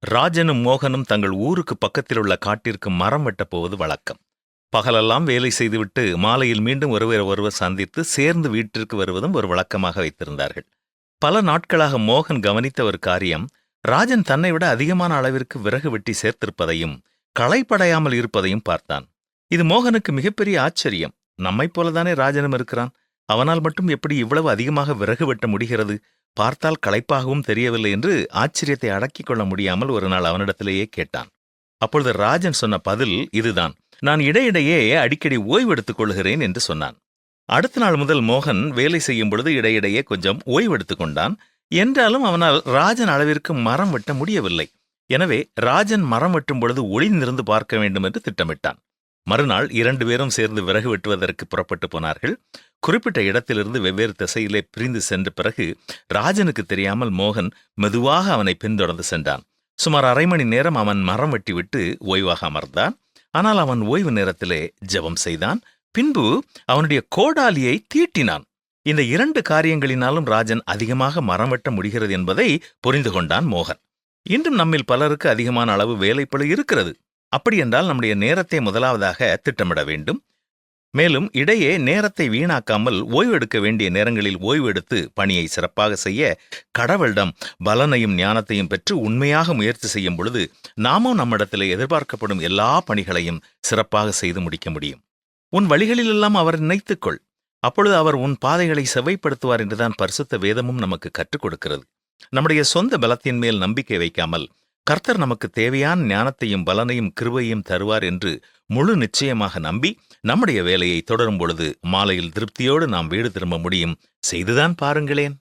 ராஜனும் மோகனும் தங்கள் ஊருக்கு பக்கத்திலுள்ள காட்டிற்கு மரம் வெட்டப் போவது வழக்கம். பகலெல்லாம் வேலை செய்துவிட்டு மாலையில் மீண்டும் ஒருவர் சந்தித்து சேர்ந்து வீட்டிற்கு வருவதும் ஒரு வழக்கமாக வைத்திருந்தார்கள். பல நாட்களாக மோகன் கவனித்த ஒரு காரியம், ராஜன் தன்னை விட அதிகமான அளவிற்கு விறகு வெட்டி சேர்த்திருப்பதையும் களைப்படையாமல் இருப்பதையும் பார்த்தான். இது மோகனுக்கு மிகப்பெரிய ஆச்சரியம். நம்மைப் போலதானே ராஜனும் இருக்கிறான். அவனால் மட்டும் எப்படி இவ்வளவு அதிகமாக விறகு வெட்ட முடிகிறது? பார்த்தால் களைப்பாகவும் தெரியவில்லை என்று ஆச்சரியத்தை அடக்கிக் கொள்ள முடியாமல் ஒரு நாள் அவனிடத்திலேயே கேட்டான். அப்பொழுது ராஜன் சொன்ன பதில் இதுதான். நான் இடையிடையே அடிக்கடி ஓய்வெடுத்துக் கொள்கிறேன் என்று சொன்னான். அடுத்த நாள் முதல் மோகன் வேலை செய்யும் பொழுது இடையிடையே கொஞ்சம் ஓய்வெடுத்துக் கொண்டான். என்றாலும் அவனால் ராஜன் அளவிற்கு மரம் வெட்ட முடியவில்லை. எனவே ராஜன் மரம் வெட்டும் பொழுது ஒளிந்திருந்து பார்க்க வேண்டும் என்று திட்டமிட்டான். மறுநாள் 2 பேரும் சேர்ந்து விறகு வெட்டுவதற்கு புறப்பட்டு போனார்கள். குறிப்பிட்ட இடத்திலிருந்து வெவ்வேறு திசையிலே பிரிந்து சென்ற பிறகு ராஜனுக்கு தெரியாமல் மோகன் மெதுவாக அவனை பின்தொடர்ந்து சென்றான். சுமார் 1/2 மணி நேரம் அவன் மரம் வெட்டிவிட்டு ஓய்வாக அமர்ந்தான். ஆனால் அவன் ஓய்வு நேரத்திலே ஜெபம் செய்தான். பின்பு அவனுடைய கோடாலியை தீட்டினான். இந்த 2 காரியங்களினாலும் ராஜன் அதிகமாக மரம் வெட்ட முடிகிறது என்பதை புரிந்து கொண்டான் மோகன். இன்றும் நம்மில் பலருக்கு அதிகமான அளவு வேலைப்பளு இருக்கிறது. அப்படியென்றால் நம்முடைய நேரத்தை முதலாவதாக திட்டமிட வேண்டும். மேலும் இடையே நேரத்தை வீணாக்காமல் ஓய்வெடுக்க வேண்டிய நேரங்களில் ஓய்வெடுத்து பணியை சிறப்பாக செய்ய கடவுளிடம் பலனையும் ஞானத்தையும் பெற்று உண்மையாக முயற்சி செய்யும் பொழுது நாமும் நம்மிடத்திலே எதிர்பார்க்கப்படும் எல்லா பணிகளையும் சிறப்பாக செய்து முடிக்க முடியும். உன் வழிகளிலெல்லாம் அவர் நினைத்துக்கொள். அப்பொழுது அவர் உன் பாதைகளை செவ்வைப்படுத்துவார் என்றுதான் பரிசுத்த வேதமும் நமக்கு கற்றுக் கொடுக்கிறது. நம்முடைய சொந்த பலத்தின் மேல் நம்பிக்கை வைக்காமல் கர்த்தர் நமக்கு தேவையான ஞானத்தையும் பலனையும் கிருபையும் தருவார் என்று முழு நிச்சயமாக நம்பி நம்முடைய வேலையை தொடரும் பொழுது மாலையில் திருப்தியோடு நாம் வீடு திரும்ப முடியும். செய்துதான் பாருங்களேன்.